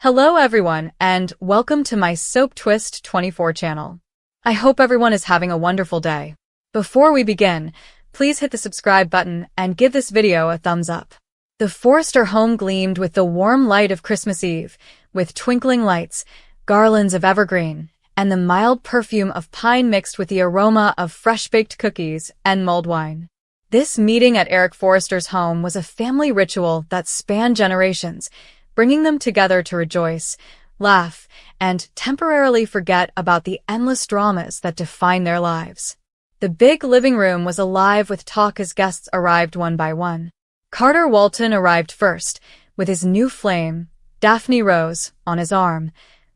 Hello everyone, and welcome to my Soap Twist 24 channel. I hope everyone is having a wonderful day. Before we begin, please hit the subscribe button and give this video a thumbs up. The Forrester home gleamed with the warm light of Christmas Eve, with twinkling lights, garlands of evergreen, and the mild perfume of pine mixed with the aroma of fresh-baked cookies and mulled wine. This meeting at Eric Forrester's home was a family ritual that spanned generations, bringing them together to rejoice, laugh, and temporarily forget about the endless dramas that define their lives. The big living room was alive with talk as guests arrived one by one. Carter Walton arrived first, with his new flame, Daphne Rose, on his arm,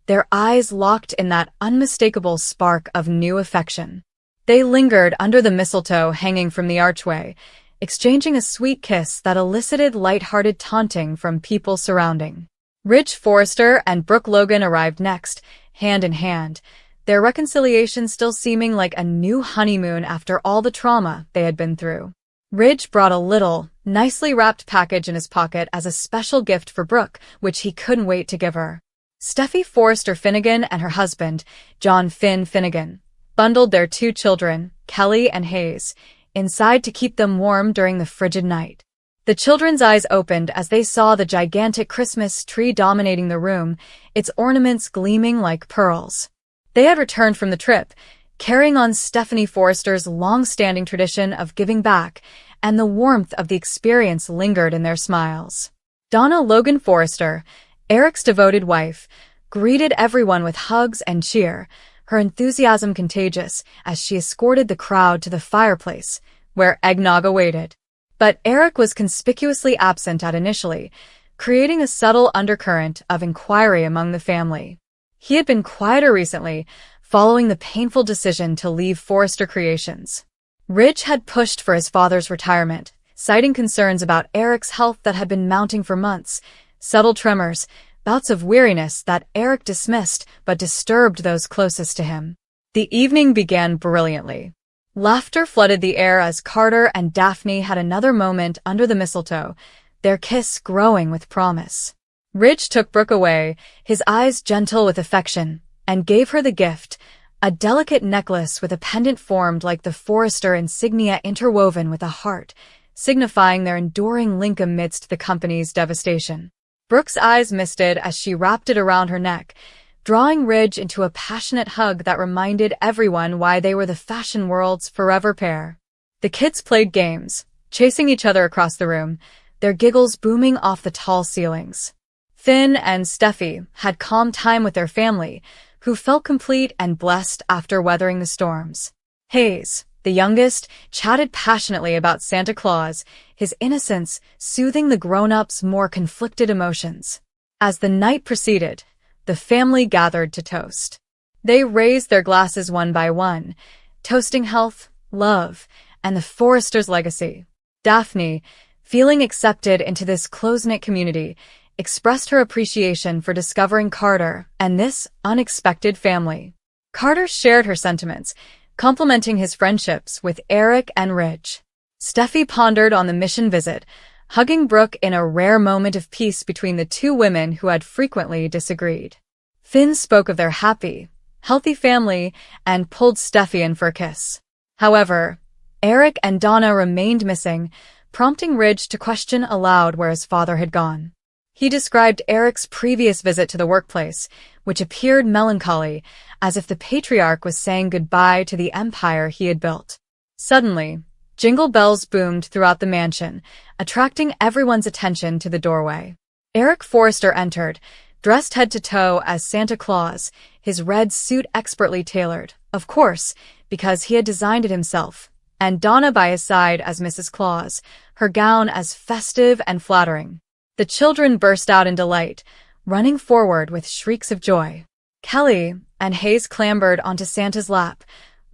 their eyes locked in that unmistakable spark of new affection. They lingered under the mistletoe hanging from the archway, exchanging a sweet kiss that elicited light-hearted taunting from people surrounding. Ridge Forrester and Brooke Logan arrived next, hand in hand, their reconciliation still seeming like a new honeymoon after all the trauma they had been through. Ridge brought a little, nicely wrapped package in his pocket as a special gift for Brooke, which he couldn't wait to give her. Steffy Forrester Finnegan and her husband, John Finn Finnegan, bundled their two children, Kelly and Hayes, inside to keep them warm during the frigid night. The children's eyes opened as they saw the gigantic Christmas tree dominating the room, its ornaments gleaming like pearls. They had returned from the trip, carrying on Stephanie Forrester's long-standing tradition of giving back, and the warmth of the experience lingered in their smiles. Donna Logan Forrester, Eric's devoted wife, greeted everyone with hugs and cheer, her enthusiasm contagious as she escorted the crowd to the fireplace, where eggnog awaited. But Eric was conspicuously absent initially, creating a subtle undercurrent of inquiry among the family. He had been quieter recently, following the painful decision to leave Forrester Creations. Ridge had pushed for his father's retirement, citing concerns about Eric's health that had been mounting for months, subtle tremors, bouts of weariness that Eric dismissed but disturbed those closest to him. The evening began brilliantly. Laughter flooded the air as Carter and Daphne had another moment under the mistletoe, their kiss growing with promise. Ridge took Brooke away, his eyes gentle with affection, and gave her the gift, a delicate necklace with a pendant formed like the Forrester insignia interwoven with a heart, signifying their enduring link amidst the company's devastation. Brooke's eyes misted as she wrapped it around her neck, drawing Ridge into a passionate hug that reminded everyone why they were the fashion world's forever pair. The kids played games, chasing each other across the room, their giggles booming off the tall ceilings. Finn and Steffy had calm time with their family, who felt complete and blessed after weathering the storms. Hayes, the youngest, chatted passionately about Santa Claus, his innocence soothing the grown-ups' more conflicted emotions. As the night proceeded, the family gathered to toast. They raised their glasses one by one, toasting health, love, and the Forrester's legacy. Daphne, feeling accepted into this close-knit community, expressed her appreciation for discovering Carter and this unexpected family. Carter shared her sentiments, complimenting his friendships with Eric and Ridge. Steffy pondered on the mission visit, hugging Brooke in a rare moment of peace between the two women who had frequently disagreed. Finn spoke of their happy, healthy family and pulled Steffy in for a kiss. However, Eric and Donna remained missing, prompting Ridge to question aloud where his father had gone. He described Eric's previous visit to the workplace, which appeared melancholy, as if the patriarch was saying goodbye to the empire he had built. Suddenly, jingle bells boomed throughout the mansion, attracting everyone's attention to the doorway. Eric Forrester entered, dressed head to toe as Santa Claus, his red suit expertly tailored, of course, because he had designed it himself, and Donna by his side as Mrs. Claus, her gown as festive and flattering. The children burst out in delight, running forward with shrieks of joy. Kelly and Hayes clambered onto Santa's lap,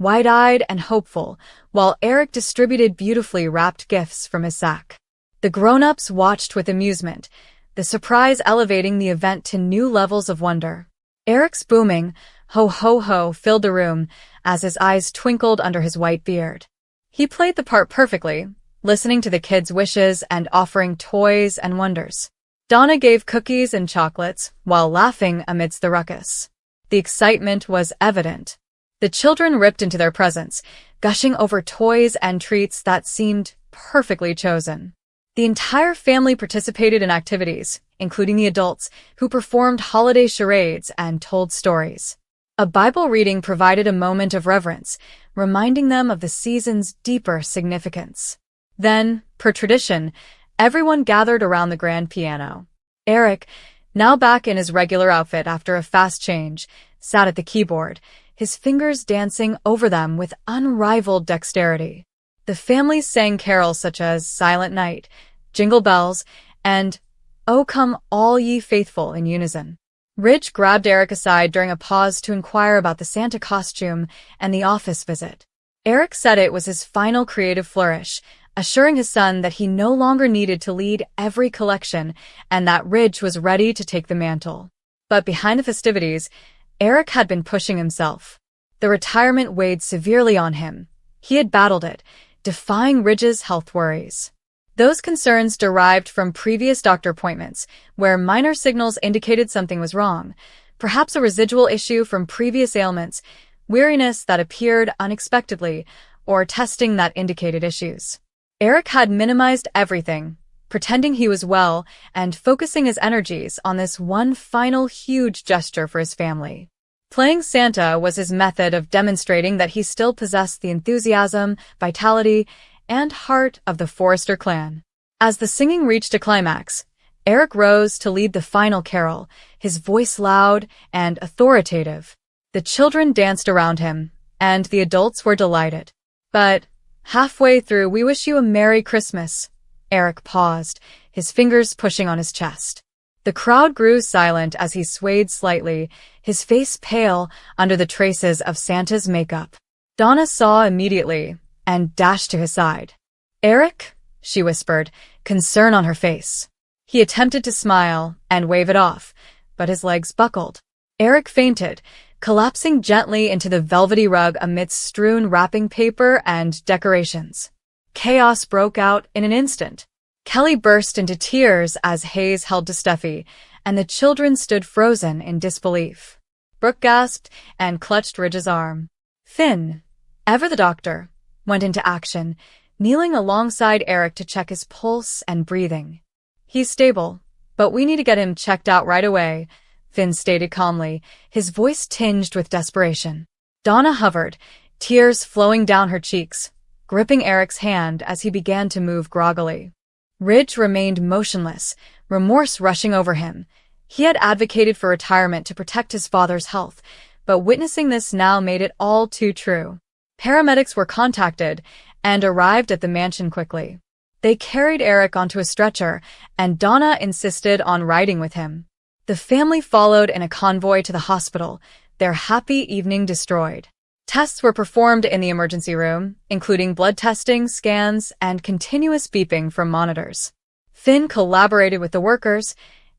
wide-eyed and hopeful, while Eric distributed beautifully wrapped gifts from his sack. The grown-ups watched with amusement, the surprise elevating the event to new levels of wonder. Eric's booming, ho ho ho, filled the room as his eyes twinkled under his white beard. He played the part perfectly, listening to the kids' wishes and offering toys and wonders. Donna gave cookies and chocolates while laughing amidst the ruckus. The excitement was evident. The children ripped into their presents, gushing over toys and treats that seemed perfectly chosen. The entire family participated in activities, including the adults, who performed holiday charades and told stories. A Bible reading provided a moment of reverence, reminding them of the season's deeper significance. Then, per tradition, everyone gathered around the grand piano. Eric, now back in his regular outfit after a fast change, sat at the keyboard, his fingers dancing over them with unrivaled dexterity. The family sang carols such as Silent Night, Jingle Bells, and O Come All Ye Faithful in unison. Ridge grabbed Eric aside during a pause to inquire about the Santa costume and the office visit. Eric said it was his final creative flourish, assuring his son that he no longer needed to lead every collection and that Ridge was ready to take the mantle. But behind the festivities, Eric had been pushing himself. The retirement weighed severely on him. He had battled it, defying Ridge's health worries. Those concerns derived from previous doctor appointments, where minor signals indicated something was wrong, perhaps a residual issue from previous ailments, weariness that appeared unexpectedly, or testing that indicated issues. Eric had minimized everything, pretending he was well and focusing his energies on this one final huge gesture for his family. Playing Santa was his method of demonstrating that he still possessed the enthusiasm, vitality, and heart of the Forrester clan. As the singing reached a climax, Eric rose to lead the final carol, his voice loud and authoritative. The children danced around him, and the adults were delighted. But halfway through "We Wish You a Merry Christmas," Eric paused, his fingers pushing on his chest. The crowd grew silent as he swayed slightly, his face pale under the traces of Santa's makeup. Donna saw immediately and dashed to his side. "Eric?" she whispered, concern on her face. He attempted to smile and wave it off, but his legs buckled. Eric fainted, collapsing gently into the velvety rug amidst strewn wrapping paper and decorations. Chaos broke out in an instant. Kelly burst into tears as Hayes held to Steffi, and the children stood frozen in disbelief. Brooke gasped and clutched Ridge's arm. Finn, ever the doctor, went into action, kneeling alongside Eric to check his pulse and breathing. "He's stable, but we need to get him checked out right away," Finn stated calmly, his voice tinged with desperation. Donna hovered, tears flowing down her cheeks, gripping Eric's hand as he began to move groggily. Ridge remained motionless, remorse rushing over him. He had advocated for retirement to protect his father's health, but witnessing this now made it all too true. Paramedics were contacted and arrived at the mansion quickly. They carried Eric onto a stretcher, and Donna insisted on riding with him. The family followed in a convoy to the hospital, their happy evening destroyed. Tests were performed in the emergency room, including blood testing, scans, and continuous beeping from monitors. Finn collaborated with the workers,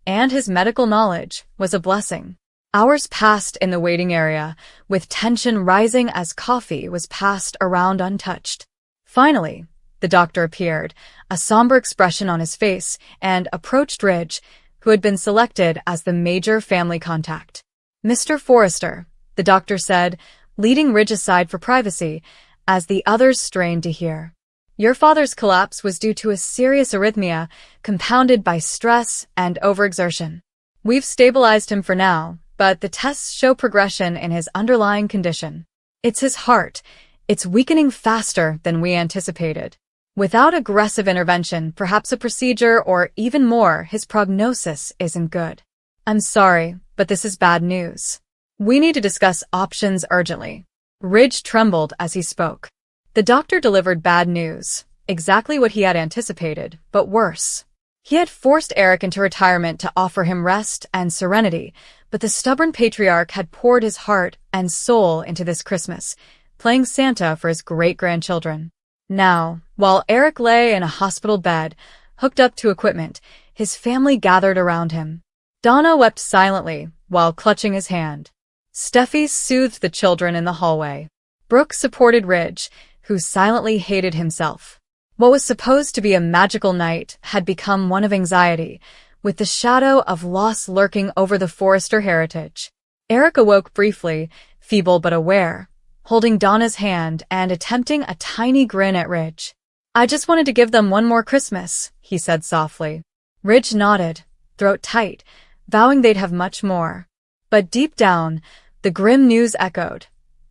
and his medical knowledge was a blessing. Hours passed in the waiting area, with tension rising as coffee was passed around untouched. Finally, the doctor appeared, a somber expression on his face, and approached Ridge, who had been selected as the major family contact. "Mr. Forrester," the doctor said, leading Ridge aside for privacy, as the others strained to hear. "Your father's collapse was due to a serious arrhythmia, compounded by stress and overexertion. We've stabilized him for now, but the tests show progression in his underlying condition. It's his heart. It's weakening faster than we anticipated. Without aggressive intervention, perhaps a procedure, or even more, his prognosis isn't good. I'm sorry, but this is bad news. We need to discuss options urgently." Ridge trembled as he spoke. The doctor delivered bad news, exactly what he had anticipated, but worse. He had forced Eric into retirement to offer him rest and serenity, but the stubborn patriarch had poured his heart and soul into this Christmas, playing Santa for his great-grandchildren. Now, while Eric lay in a hospital bed, hooked up to equipment, his family gathered around him. Donna wept silently while clutching his hand. Steffi soothed the children in the hallway. Brooke supported Ridge, who silently hated himself. What was supposed to be a magical night had become one of anxiety, with the shadow of loss lurking over the Forrester heritage. Eric awoke briefly, feeble but aware, holding Donna's hand and attempting a tiny grin at Ridge. "I just wanted to give them one more Christmas," he said softly. Ridge nodded, throat tight, vowing they'd have much more. But deep down, the grim news echoed.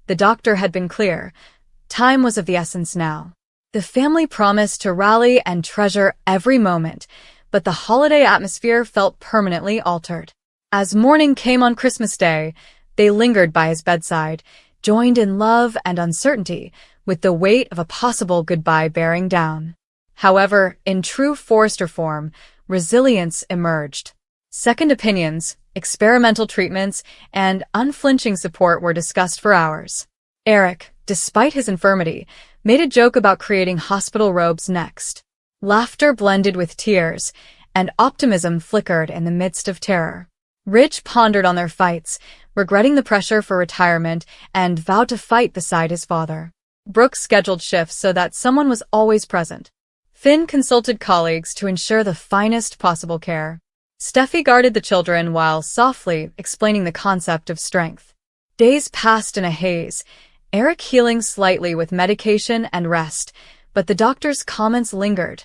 The doctor had been clear. Time was of the essence now. The family promised to rally and treasure every moment, but the holiday atmosphere felt permanently altered. As morning came on Christmas Day, they lingered by his bedside, joined in love and uncertainty, with the weight of a possible goodbye bearing down. However, in true Forrester form, resilience emerged. Second opinions, experimental treatments, and unflinching support were discussed for hours. Eric, despite his infirmity, made a joke about creating hospital robes next. Laughter blended with tears, and optimism flickered in the midst of terror. Ridge pondered on their fights, regretting the pressure for retirement, and vowed to fight beside his father. Brooks scheduled shifts so that someone was always present. Finn consulted colleagues to ensure the finest possible care. Steffi guarded the children while softly explaining the concept of strength. Days passed in a haze, Eric healing slightly with medication and rest, but the doctor's comments lingered.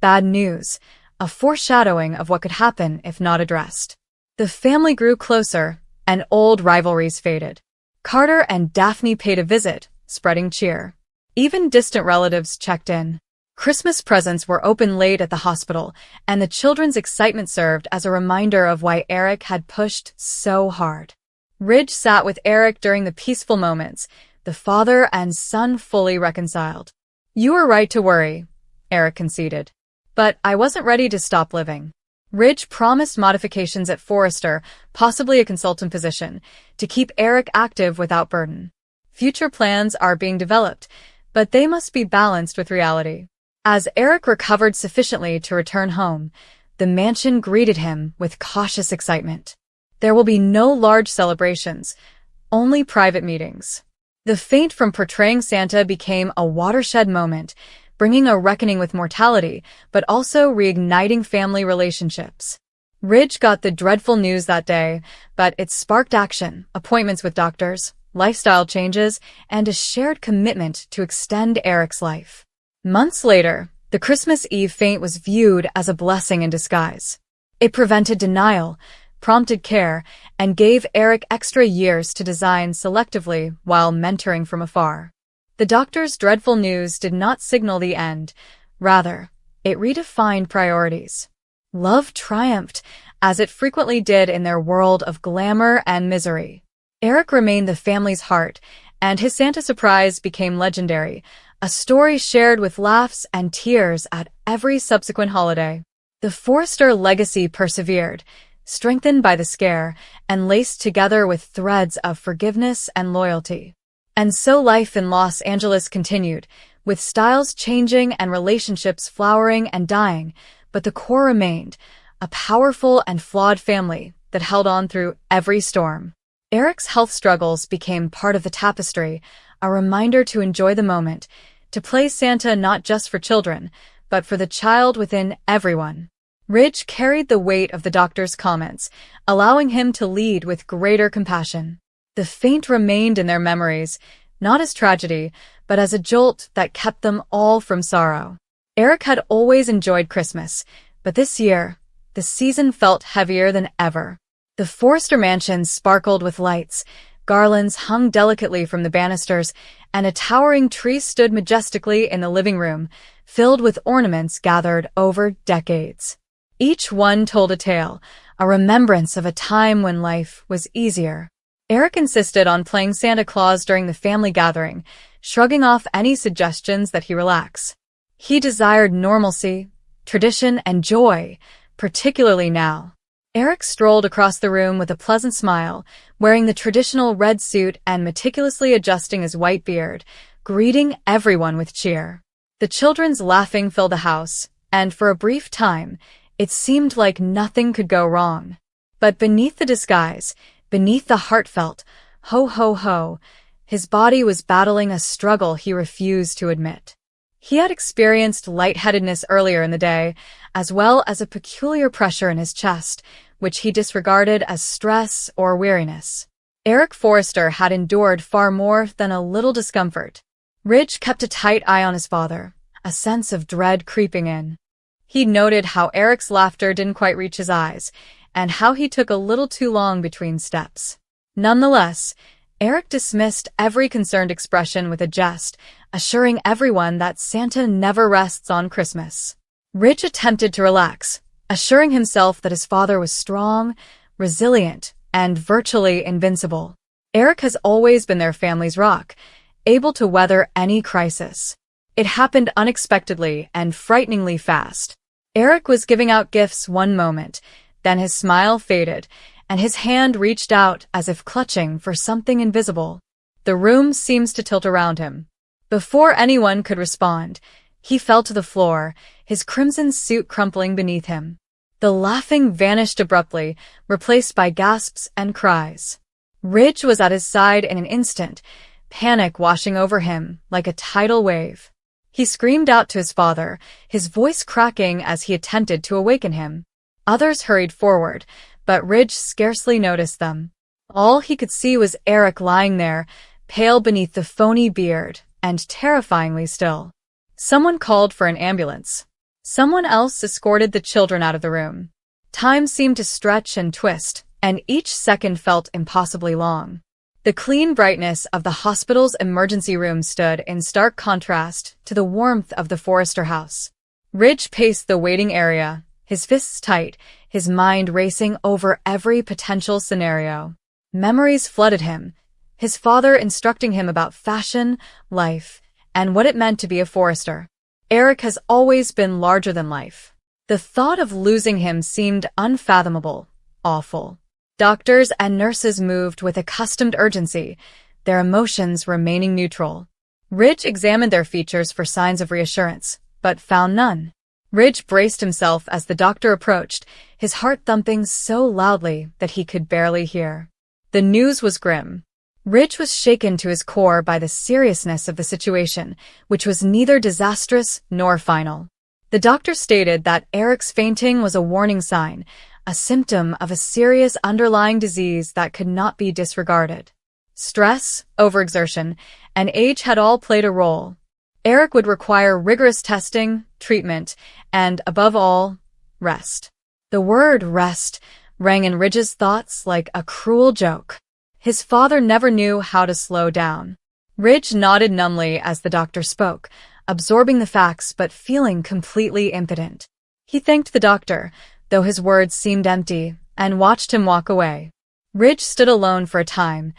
Bad news, a foreshadowing of what could happen if not addressed. The family grew closer, and old rivalries faded. Carter and Daphne paid a visit, spreading cheer. Even distant relatives checked in. Christmas presents were opened late at the hospital, and the children's excitement served as a reminder of why Eric had pushed so hard. Ridge sat with Eric during the peaceful moments, the father and son fully reconciled. "You were right to worry," Eric conceded. "But I wasn't ready to stop living." Ridge promised modifications at Forrester, possibly a consultant position, to keep Eric active without burden. Future plans are being developed, but they must be balanced with reality. As Eric recovered sufficiently to return home, the mansion greeted him with cautious excitement. There will be no large celebrations, only private meetings. The feint from portraying Santa became a watershed moment, bringing a reckoning with mortality, but also reigniting family relationships. Ridge got the dreadful news that day, but it sparked action, appointments with doctors, lifestyle changes, and a shared commitment to extend Eric's life. Months later, the Christmas Eve feint was viewed as a blessing in disguise. It prevented denial, prompted care, and gave Eric extra years to design selectively while mentoring from afar. The doctor's dreadful news did not signal the end. Rather, it redefined priorities. Love triumphed, as it frequently did in their world of glamour and misery. Eric remained the family's heart, and his Santa surprise became legendary, a story shared with laughs and tears at every subsequent holiday. The Forrester legacy persevered, strengthened by the scare, and laced together with threads of forgiveness and loyalty. And so life in Los Angeles continued, with styles changing and relationships flowering and dying, but the core remained, a powerful and flawed family that held on through every storm. Eric's health struggles became part of the tapestry, a reminder to enjoy the moment, to play Santa not just for children, but for the child within everyone. Ridge carried the weight of the doctor's comments, allowing him to lead with greater compassion. The feint remained in their memories, not as tragedy, but as a jolt that kept them all from sorrow. Eric had always enjoyed Christmas, but this year, the season felt heavier than ever. The Forrester mansion sparkled with lights, garlands hung delicately from the banisters, and a towering tree stood majestically in the living room, filled with ornaments gathered over decades. Each one told a tale, a remembrance of a time when life was easier. Eric insisted on playing Santa Claus during the family gathering, shrugging off any suggestions that he relax. He desired normalcy, tradition, and joy, particularly now. Eric strolled across the room with a pleasant smile, wearing the traditional red suit and meticulously adjusting his white beard, greeting everyone with cheer. The children's laughing filled the house, and for a brief time, it seemed like nothing could go wrong. But beneath the disguise, beneath the heartfelt, ho ho ho, his body was battling a struggle he refused to admit. He had experienced lightheadedness earlier in the day, as well as a peculiar pressure in his chest, which he disregarded as stress or weariness. Eric Forrester had endured far more than a little discomfort. Ridge kept a tight eye on his father, a sense of dread creeping in. He noted how Eric's laughter didn't quite reach his eyes, and how he took a little too long between steps. Nonetheless, Eric dismissed every concerned expression with a jest, assuring everyone that Santa never rests on Christmas. Ridge attempted to relax, assuring himself that his father was strong, resilient, and virtually invincible. Eric has always been their family's rock, able to weather any crisis. It happened unexpectedly and frighteningly fast. Eric was giving out gifts one moment, then his smile faded, and his hand reached out as if clutching for something invisible. The room seems to tilt around him. Before anyone could respond, he fell to the floor, his crimson suit crumpling beneath him. The laughing vanished abruptly, replaced by gasps and cries. Ridge was at his side in an instant, panic washing over him like a tidal wave. He screamed out to his father, his voice cracking as he attempted to awaken him. Others hurried forward, but Ridge scarcely noticed them. All he could see was Eric lying there, pale beneath the phony beard, and terrifyingly still. Someone called for an ambulance. Someone else escorted the children out of the room. Time seemed to stretch and twist, and each second felt impossibly long. The clean brightness of the hospital's emergency room stood in stark contrast to the warmth of the Forrester house. Ridge paced the waiting area, his fists tight, his mind racing over every potential scenario. Memories flooded him, his father instructing him about fashion, life, and what it meant to be a Forrester. Eric has always been larger than life. The thought of losing him seemed unfathomable, awful. Doctors and nurses moved with accustomed urgency, their emotions remaining neutral. Ridge examined their features for signs of reassurance, but found none. Ridge braced himself as the doctor approached, his heart thumping so loudly that he could barely hear. The news was grim. Ridge was shaken to his core by the seriousness of the situation, which was neither disastrous nor final. The doctor stated that Eric's fainting was a warning sign, a symptom of a serious underlying disease that could not be disregarded. Stress, overexertion, and age had all played a role. Eric would require rigorous testing, treatment, and, above all, rest. The word rest rang in Ridge's thoughts like a cruel joke. His father never knew how to slow down. Ridge nodded numbly as the doctor spoke, absorbing the facts but feeling completely impotent. He thanked the doctor, though his words seemed empty, and watched him walk away. Ridge stood alone for a time,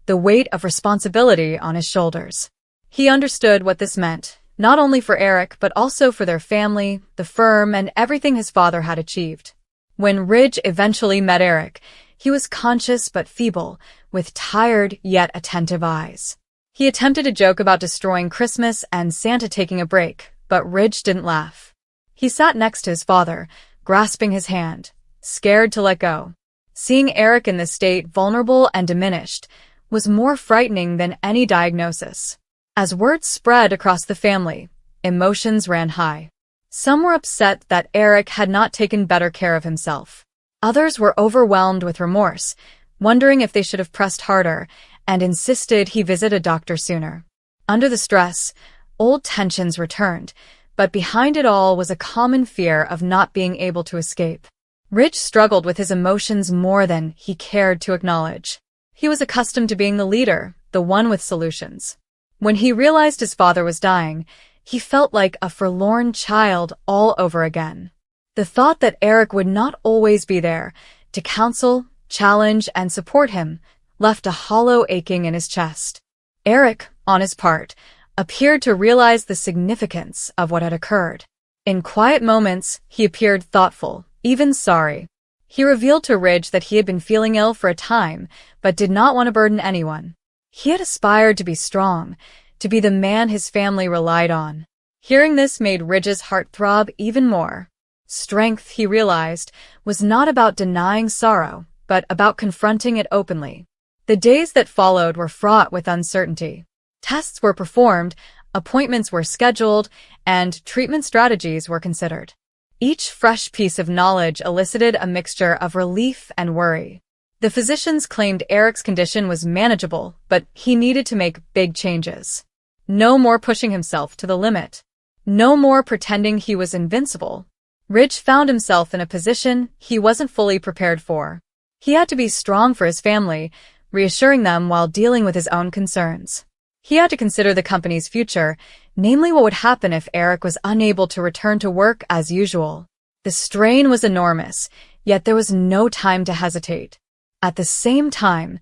the weight of responsibility on his shoulders. He understood what this meant, not only for Eric but also for their family, the firm, and everything his father had achieved. When Ridge eventually met Eric, he was conscious but feeble, with tired yet attentive eyes. He attempted a joke about destroying Christmas and Santa taking a break, but Ridge didn't laugh. He sat next to his father, grasping his hand, scared to let go. Seeing Eric in this state, vulnerable and diminished, was more frightening than any diagnosis. As word spread across the family, emotions ran high. Some were upset that Eric had not taken better care of himself. Others were overwhelmed with remorse, wondering if they should have pressed harder, and insisted he visit a doctor sooner. Under the stress, old tensions returned, but behind it all was a common fear of not being able to escape. Ridge struggled with his emotions more than he cared to acknowledge. He was accustomed to being the leader, the one with solutions. When he realized his father was dying, he felt like a forlorn child all over again. The thought that Eric would not always be there, to counsel, challenge, and support him, left a hollow aching in his chest. Eric, on his part, appeared to realize the significance of what had occurred. In quiet moments, he appeared thoughtful, even sorry. He revealed to Ridge that he had been feeling ill for a time, but did not want to burden anyone. He had aspired to be strong, to be the man his family relied on. Hearing this made Ridge's heart throb even more. Strength, he realized, was not about denying sorrow, but about confronting it openly. The days that followed were fraught with uncertainty. Tests were performed, appointments were scheduled, and treatment strategies were considered. Each fresh piece of knowledge elicited a mixture of relief and worry. The physicians claimed Eric's condition was manageable, but he needed to make big changes. No more pushing himself to the limit. No more pretending he was invincible. Ridge found himself in a position he wasn't fully prepared for. He had to be strong for his family, reassuring them while dealing with his own concerns. He had to consider the company's future, namely what would happen if Eric was unable to return to work as usual. The strain was enormous, yet there was no time to hesitate. At the same time,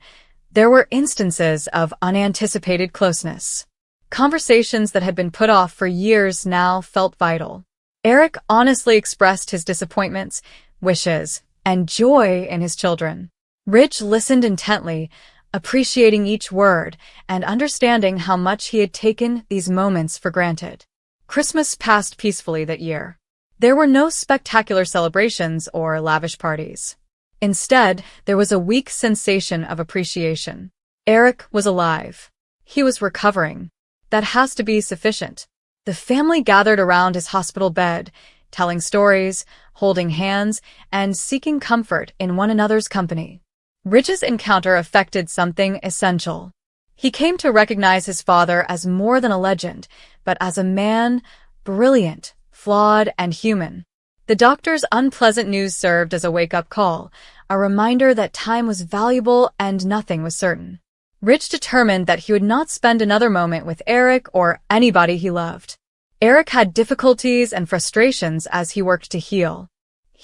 there were instances of unanticipated closeness. Conversations that had been put off for years now felt vital. Eric honestly expressed his disappointments, wishes, and joy in his children. Ridge listened intently, appreciating each word and understanding how much he had taken these moments for granted. Christmas passed peacefully that year. There were no spectacular celebrations or lavish parties. Instead, there was a weak sensation of appreciation. Eric was alive. He was recovering. That has to be sufficient. The family gathered around his hospital bed, telling stories, holding hands, and seeking comfort in one another's company. Ridge's encounter affected something essential. He came to recognize his father as more than a legend, but as a man, brilliant, flawed, and human. The doctor's unpleasant news served as a wake-up call, a reminder that time was valuable and nothing was certain. Ridge determined that he would not spend another moment with Eric or anybody he loved. Eric had difficulties and frustrations as he worked to heal.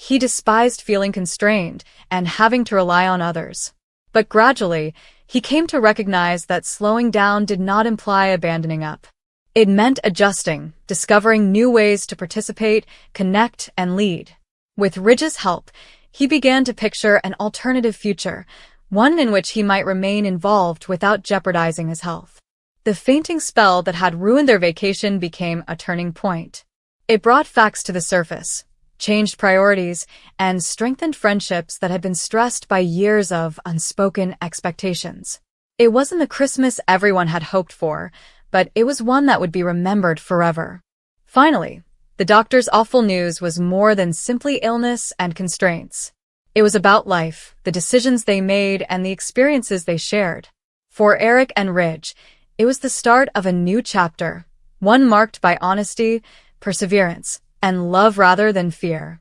He despised feeling constrained and having to rely on others. But gradually, he came to recognize that slowing down did not imply abandoning up. It meant adjusting, discovering new ways to participate, connect, and lead. With Ridge's help, he began to picture an alternative future, one in which he might remain involved without jeopardizing his health. The fainting spell that had ruined their vacation became a turning point. It brought facts to the surface, changed priorities, and strengthened friendships that had been stressed by years of unspoken expectations. It wasn't the Christmas everyone had hoped for, but it was one that would be remembered forever. Finally, the doctor's awful news was more than simply illness and constraints. It was about life, the decisions they made, and the experiences they shared. For Eric and Ridge, it was the start of a new chapter, one marked by honesty, perseverance, and love rather than fear.